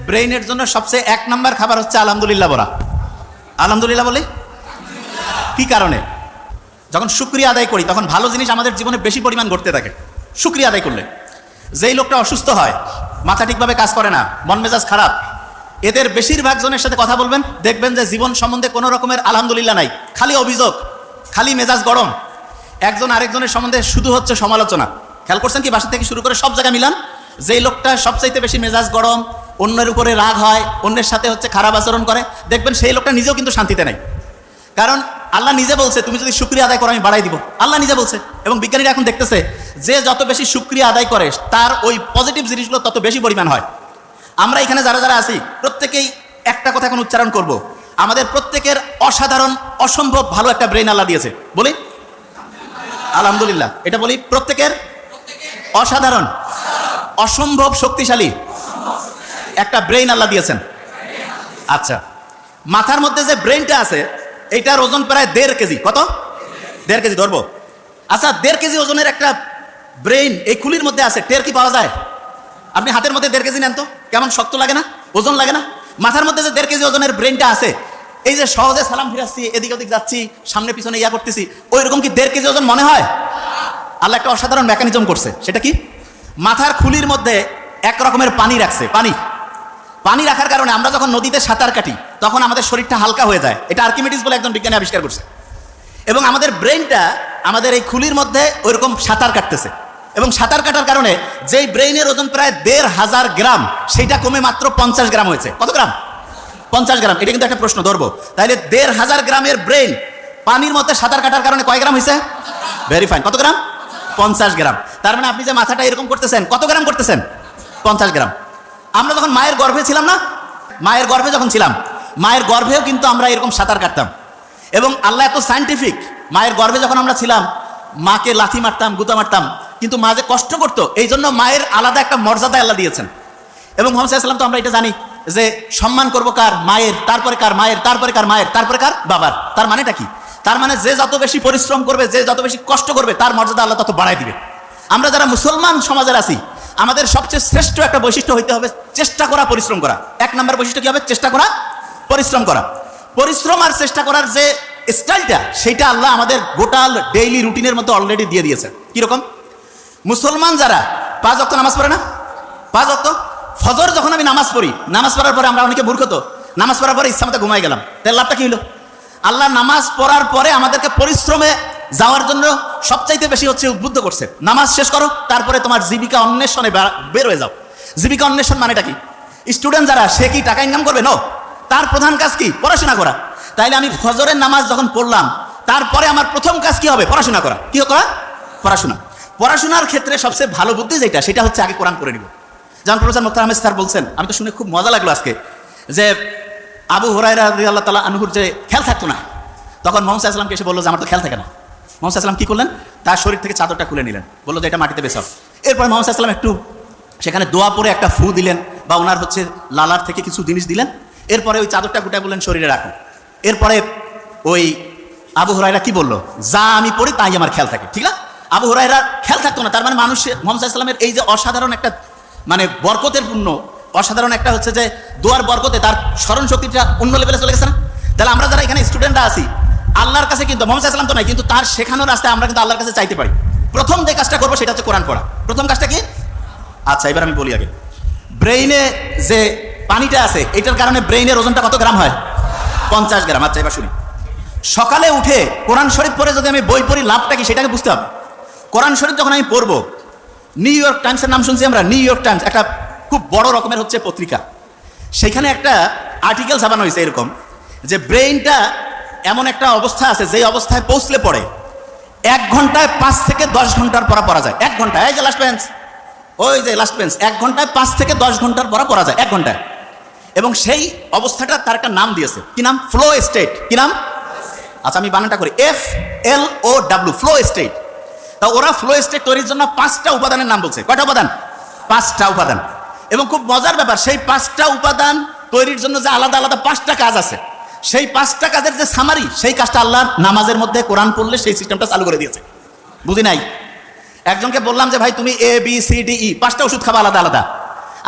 ব্রেইনের জন্য সবচেয়ে 1 নাম্বার খাবার হচ্ছে আলহামদুলিল্লাহ বলা। আলহামদুলিল্লাহ বলি কি কারণে? যখন শুকরিয়া আদায় করি তখন ভালো জিনিস আমাদের জীবনে বেশি পরিমাণ ঘটতে থাকে শুকরিয়া আদায় করলে। যেই লোকটা অসুস্থ হয়, মাথা ঠিকভাবে কাজ করে না, মন মেজাজ খারাপ, এদের বেশিরভাগ জনের সাথে কথা বলবেন, দেখবেন যে জীবন সম্বন্ধে কোনো রকমের আলহামদুলিল্লাহ নাই, খালি অভিযোগ, খালি মেজাজ গরম। একজন আরেকজনের সম্বন্ধে শুধু হচ্ছে সমালোচনা। খেয়াল করছেন কি? বাসা থেকে শুরু করে সব জায়গায় মিলান, যেই লোকটা সবচাইতে বেশি মেজাজ গরম, অন্যের উপরে রাগ হয়, অন্যের সাথে হচ্ছে খারাপ আচরণ করে, দেখবেন সেই লোকটা নিজেও কিন্তু শান্তিতে নাই। কারণ আল্লাহ নিজে বলছে তুমি যদি শুকরিয়া আদায় করো আমি বাড়াই দিব। আল্লাহ নিজে বলছে। এবং বিজ্ঞানীরা এখন দেখতেছে যে যত বেশি শুকরিয়া আদায় করে তার ওই পজিটিভ জিনিসগুলো তত বেশি পরিমাণ হয়। আমরা এখানে যারা যারা আছি প্রত্যেকেই একটা কথা এখন উচ্চারণ করব, আমাদের প্রত্যেকের অসাধারণ অসম্ভব ভালো একটা ব্রেন আল্লাহ দিয়েছে। বলি আলহামদুলিল্লাহ। এটা বলি প্রত্যেকের অসাধারণ অসম্ভব শক্তিশালী একটা ব্রেইন আল্লাহ দিয়েছেন। আচ্ছা, মাথার মধ্যে যে ব্রেইনটা আছে এইটার ওজন প্রায় 1.5 কেজি। কত? 1.5 কেজি ধরবো। আচ্ছা, 1.5 কেজি ওজনের একটা ব্রেইন এই খুলির মধ্যে আছে, টের কি পাওয়া যায়? আপনি হাতের মধ্যে 1.5 কেজি নেন তো, কেমন শক্ত লাগে না? ওজন লাগে না? মাথার মধ্যে যে 1.5 কেজি ওজনের ব্রেইনটা আছে, এই যে সহজে সালাম ফিরাচ্ছি, এদিক ওদিক যাচ্ছি, সামনে পিছনে ইয়া করতেছি, ওই রকম কি 1.5 কেজি ওজন মনে হয়? আল্লাহ একটা অসাধারণ মেকানিজম করছে। সেটা কি? মাথার খুলির মধ্যে এক রকমের পানি রাখছে। পানি রাখার কারণে আমরা যখন নদীতে সাঁতার কাটি তখন আমাদের শরীরটা হালকা হয়ে যায়। এটা আর্কিমিডিস বলে একজন বিজ্ঞানী আবিষ্কার করছে। এবং আমাদের ব্রেইনটা আমাদের এই খুলির মধ্যে ওইরকম সাঁতার কাটতেছে। এবং সাঁতার কাটার কারণে যেই ব্রেইনের ওজন প্রায় 1,500 গ্রাম, সেটা কমে মাত্র 50 গ্রাম হয়েছে। কত গ্রাম? 50 গ্রাম। এটা কিন্তু একটা প্রশ্ন ধরবো। তাহলে 1,500 গ্রামের ব্রেইন পানির মধ্যে সাঁতার কাটার কারণে কয় গ্রাম হয়েছে? Very fine. কত গ্রাম? 50 গ্রাম। তার মানে আপনি যে মাথাটা এরকম করতেছেন, কত গ্রাম করতেছেন? 50 গ্রাম। আমরা যখন মায়ের গর্ভে ছিলাম না, মায়ের গর্ভে যখন ছিলাম, মায়ের গর্ভেও কিন্তু আমরা এরকম সাঁতার কাটতাম। এবং আল্লাহ এত সায়েন্টিফিক, মায়ের গর্ভে যখন আমরা ছিলাম মাকে লাথি মারতাম, গুতা মারতাম, কিন্তু মা যে কষ্ট করতো, এই জন্য মায়ের আলাদা একটা মর্যাদা আল্লাহ দিয়েছেন। এবং মুহাম্মদ সাল্লাল্লাহু আলাইহি ওয়াসাল্লাম তো আমরা এটা জানি যে সম্মান করবো কার? মায়ের, তারপরে কার? মায়ের, তারপরে কার? মায়ের, তারপরে কার? বাবার। তার মানেটা কি? তার মানে যে যত বেশি পরিশ্রম করবে, যে যত বেশি কষ্ট করবে, তার মর্যাদা আল্লাহ তত বাড়ায় দিবে। আমরা যারা মুসলমান সমাজের আছি, আমাদের সবচেয়ে শ্রেষ্ঠ একটা বৈশিষ্ট্য হইতে হবে চেষ্টা করা, পরিশ্রম করা। 1 নম্বর বৈশিষ্ট্য কি হবে? চেষ্টা করা, পরিশ্রম করা। পরিশ্রম আর চেষ্টা করার যে স্টাইলটা, সেটা আল্লাহ আমাদের গোটাল ডেইলি রুটিনের মধ্যে অলরেডি দিয়ে দিয়েছে। কিরকম? মুসলমান যারা 5 ওয়াক্ত নামাজ পড়ে না, 5 ওয়াক্ত ফজর যখন আমি নামাজ পড়ি, নামাজ পড়ার পরে আমরা অনেকে মূর্খ তো, নামাজ পড়ার পরে ইচ্ছামতো ঘুমাই গেলাম, তার লাভটা কি হলো? আল্লাহ নামাজ পড়ার পরে আমাদেরকে পরিশ্রমে যাওয়ার জন্য সবচাইতে বেশি হচ্ছে উদ্বুদ্ধ করছে। নামাজ শেষ করো, তারপরে তোমার জীবিকা অন্বেষণে বের হয়ে যাও। জীবিকা অন্বেষণ মানেটা কি? স্টুডেন্ট যারা, সে কি টাকা ইনকাম করবে? নো, তার প্রধান কাজ কি? পড়াশোনা করা। তাইলে আমি ফজরের নামাজ যখন পড়লাম, তারপরে আমার প্রথম কাজ কি হবে? পড়াশোনা করা। কি করা? পড়াশোনা। পড়াশোনার ক্ষেত্রে সবচেয়ে ভালো বুদ্ধি যেটা, সেটা হচ্ছে আগে কোরআন পড়ে নিব। যেমন প্রফেসর মুক্তার আহমেদ স্যার বলছেন, আমি তো শুনে খুব মজা লাগলো আজকে, যে আবু হুরায়রা রাদিয়াল্লাহু তাআলা আনহুর যে খেয়াল থাকতো না, তখন মুহাম্মদ সাল্লাল্লাহু আলাইহি ওয়াসাল্লামকে এসে বললো যে আমার তো খেয়াল থাকে না। মুহাম্মদ সাল্লাল্লাহু আলাইহি ওয়াসাল্লাম কি করলেন? তার শরীর থেকে চাদরটা খুলে নিলেন, বললো যে এটা মাটিতে বেছাও। এরপরে মুহাম্মদ সাল্লাল্লাহু আলাইহি ওয়াসাল্লাম একটু সেখানে দোয়া পড়ে একটা ফু দিলেন, বা ওনার হচ্ছে লালার থেকে কিছু জিনিস দিলেন। এরপরে ওই চাদরটা গুটায় বললেন শরীরে রাখুন। এরপরে ওই আবু হুরায়রা কি বললো? যা আমি পড়ি তাই আমার খেয়াল থাকে। ঠিক না? আবু হুরায়রা খেয়াল থাকতো না। তার মানে মানুষ মুহাম্মদ সাল্লাল্লাহু আলাইহি ওয়াসাল্লামের এই যে অসাধারণ একটা মানে বরকতের পূর্ণ, অসাধারণ একটা হচ্ছে যে দোয়ার বরকতে তার স্মরণ শক্তিটা অন্য লেভেলে চলে গেছে না? তাহলে আমরা যারা এখানে স্টুডেন্টরা আছি, আল্লাহর কাছে কিন্তু মুহাম্মদ সাল্লাল্লাহু আলাইহি ওয়াসাল্লাম তো নাই, কিন্তু তার শেখানোর রাস্তায় আমরা কিন্তু আল্লাহর কাছে চাইতে পারি। প্রথম যে কাজটা করবো সেটা হচ্ছে কোরআন পড়া। প্রথম কাজটা কি? আচ্ছা, এবার আমি বলি আগে, ব্রেইনে যে পানিটা আছে, এটার কারণে ব্রেইনের ওজনটা কত গ্রাম হয়? 50 গ্রাম। আচ্ছা, এবার শুনি। সকালে উঠে কোরআন শরীফ পড়ে যদি আমি বই পড়ি, লাভটা কি সেটাকে বুঝতে হবে। কোরআন শরীফ যখন আমি পড়বো, নিউ ইয়র্ক টাইমসের নাম শুনছি আমরা। নিউ ইয়র্ক টাইমস একটা খুব বড় রকমের হচ্ছে পত্রিকা। সেখানে একটা আর্টিকেল ছাপানো হয়েছে এরকম, যে ব্রেইনটা এমন একটা অবস্থা আছে, যেই অবস্থায় পৌঁছলে পড়ে 1 ঘন্টায় 5 থেকে 10 ঘন্টার পড়া যায়। 1 ঘন্টায়, এই যে লাস্ট বেঞ্চ, ওই যে লাস্ট বেঞ্চ, 1 ঘন্টায় 5 থেকে 10 ঘন্টার পড়া যায় 1 ঘন্টায়। এবং সেই অবস্থাটা তার একটা নাম দিয়েছে। কি নাম? Flow state. কি নাম? আচ্ছা, আমি বানানটা করি, FLOW, ফ্লো স্টেট। তা ওরা ফ্লো স্টেট তৈরির জন্য 5টা উপাদানের নাম বলছে। কয়টা উপাদান? 5টা উপাদান। এবং খুব মজার ব্যাপার, সেই 5টা উপাদান তৈরির জন্য যে আলাদা আলাদা 5টা কাজ আছে, সেই 5টা কাজের যে সামারি, সেই কাজটা আল্লাহ নামাজের মধ্যে কোরআন পড়লে সেই সিস্টেমটা চালু করে দিয়েছে। বুঝি নাই? একজনকে বললাম যে ভাই তুমি ABCDE 5টা ওষুধ খাবা আলাদা আলাদা।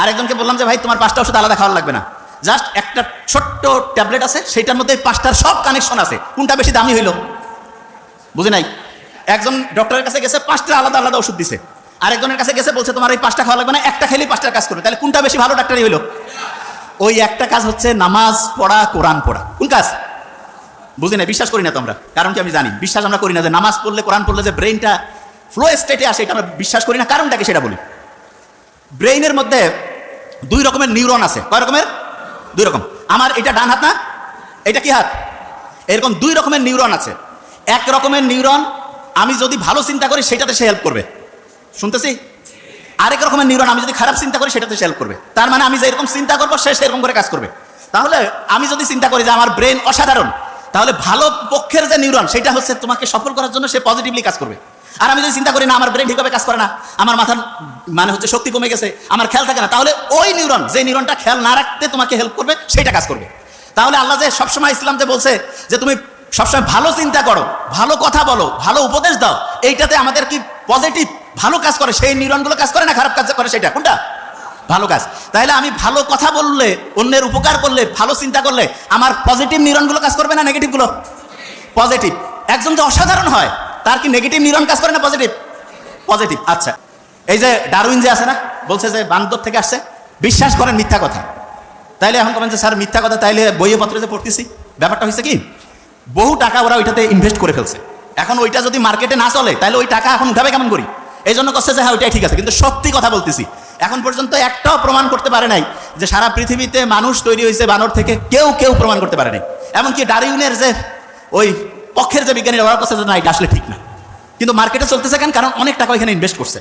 আরেকজনকে বললাম যে ভাই তোমার 5টা ওষুধ আলাদা খাওয়া লাগবে না, জাস্ট একটা ছোট্ট ট্যাবলেট আছে, সেটার মধ্যে 5টার সব কানেকশন আছে, কোনটা বেশি দামি হইলো? বুঝি নাই? একজন ডক্টরের কাছে গেছে 5টা আলাদা আলাদা ওষুধ দিছে, আরেকজনের কাছে গেছে বলছে তোমার এই 5টা খাওয়া লাগবে না, একটা খেলেই 5টার কাজ করবে। তাহলে কোনটা বেশি ভালো ডাক্তারই হইলো? ওই একটা কাজ হচ্ছে নামাজ পড়া, কোরআন পড়া। কোন কাজ? বুঝি না, বিশ্বাস করি না তো আমরা। কারণ কি আমি জানি, বিশ্বাস আমরা করি না যে নামাজ পড়লে, কোরআন পড়লে যে ব্রেইনটা ফ্লো স্টেটে আসে, এটা আমরা বিশ্বাস করি না। কারণটা কি সেটা বলি। ব্রেইনের মধ্যে 2 রকমের নিউরন আছে। কয় রকমের? 2 রকম। আমার এটা ডান হাত না, এটা কি হাত? এরকম 2 রকমের নিউরন আছে। এক রকমের নিউরন আমি যদি ভালো চিন্তা করি সেটাতে সে হেল্প করবে, শুনতেছি। আরেক রকমের নিউরন আমি যদি খারাপ চিন্তা করি সেটাতে সে হেল্প করবে। তার মানে আমি যে এরকম চিন্তা করবো সে সেরকম করে কাজ করবে। তাহলে আমি যদি চিন্তা করি যে আমার ব্রেন অসাধারণ, তাহলে ভালো পক্ষের যে নিউরন সেটা হচ্ছে তোমাকে সফল করার জন্য সে পজিটিভলি কাজ করবে। আর আমি যদি চিন্তা করি না আমার ব্রেন ঠিকভাবে কাজ করে না, আমার মাথার মানে হচ্ছে শক্তি কমে গেছে, আমার খেয়াল থাকে না, তাহলে ওই নিউরন, যে নিউরনটা খেয়াল না রাখতে তোমাকে হেল্প করবে, সেটা কাজ করবে। তাহলে আল্লাহ যে সবসময় ইসলাম যে বলছে যে তুমি সবসময় ভালো চিন্তা করো, ভালো কথা বলো, ভালো উপদেশ দাও, এইটাতে আমাদের কি পজিটিভ ভালো কাজ করে, সেই নিউরনগুলো কাজ করে না খারাপ কাজ করে? সেটা কোনটা? ভালো কাজ। তাহলে আমি ভালো কথা বললে, অন্যের উপকার করলে, ভালো চিন্তা করলে আমার পজিটিভ নিউরনগুলো কাজ করবে না নেগেটিভগুলো? পজিটিভ। একজন যে অসাধারণ হয় তার কি নেগেটিভ নিউরন কাজ করে না পজিটিভ? পজিটিভ। আচ্ছা, এই যে ডারউইন যে আছে না, বলছে যে বান্দর থেকে আসছে, বিশ্বাস করেন মিথ্যা কথা। তাইলে এখন কমেন যে স্যার মিথ্যা কথা, তাইলে বইয়ে পত্রে যে পড়তেছি, ব্যাপারটা হয়েছে কি, বহু টাকা ওরা ওইটাতে ইনভেস্ট করে ফেলছে। এখন ওইটা যদি মার্কেটে না চলে তাহলে ওই টাকা এখন উঠাবে কেমন করি? এই জন্য করছে যে হ্যাঁ ওইটাই ঠিক আছে। কিন্তু সত্যি কথা বলতেছি, এখন পর্যন্ত একটাও প্রমাণ করতে পারে নাই যে সারা পৃথিবীতে মানুষ তৈরি হয়েছে বানর থেকে, কেউ প্রমাণ করতে পারে নাই। এমনকি ডারউইনের যে ওই পক্ষের যে বিজ্ঞানীরা, ওরা করছে যে না এটা আসলে ঠিক না। কিন্তু মার্কেটে চলতেছে কেন? কারণ অনেক টাকা ওইখানে ইনভেস্ট করছে।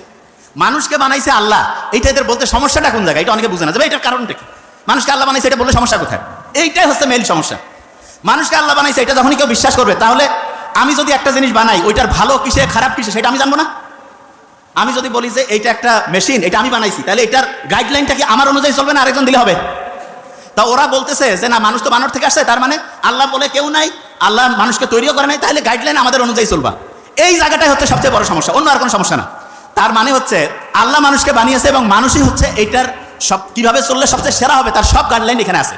মানুষকে বানাইছে আল্লাহ, এইটা এদের বলতে সমস্যাটা কোন জায়গায়, এটা অনেকে বুঝে না। যে এটার কারণটা কি, মানুষকে আল্লাহ বানাইছে এটা বললে সমস্যা কোথায়? এইটাই হচ্ছে মেইন সমস্যা। মানুষকে আল্লাহ বানাইছে এটা যখনই কেউ বিশ্বাস করবে, তাহলে আমি যদি একটা জিনিস বানাই, ওইটার ভালো কিসে খারাপ কিসে সেটা আমি জানবো না। আমি যদি বলি যে এইটা একটা মেশিন, এটা আমি বানাইছি, তাহলে এটার গাইডলাইনটা কি আমার অনুযায়ী চলবে না আরেকজন দিলে হবে? তা ওরা বলতেছে যে না মানুষ তো বানর থেকে আসছে, তার মানে আল্লাহ বলে কেউ নাই, আল্লাহ মানুষকে তৈরিও করে নাই, তাহলে গাইডলাইন আমাদের অনুযায়ী চলবা। এই জায়গাটাই হচ্ছে সবচেয়ে বড় সমস্যা, অন্য আর কোনো সমস্যা না। তার মানে হচ্ছে আল্লাহ মানুষকে বানিয়েছে এবং মানুষই হচ্ছে এইটার সব কিভাবে চললে সবচেয়ে সেরা হবে তার সব গাইডলাইন এখানে আছে।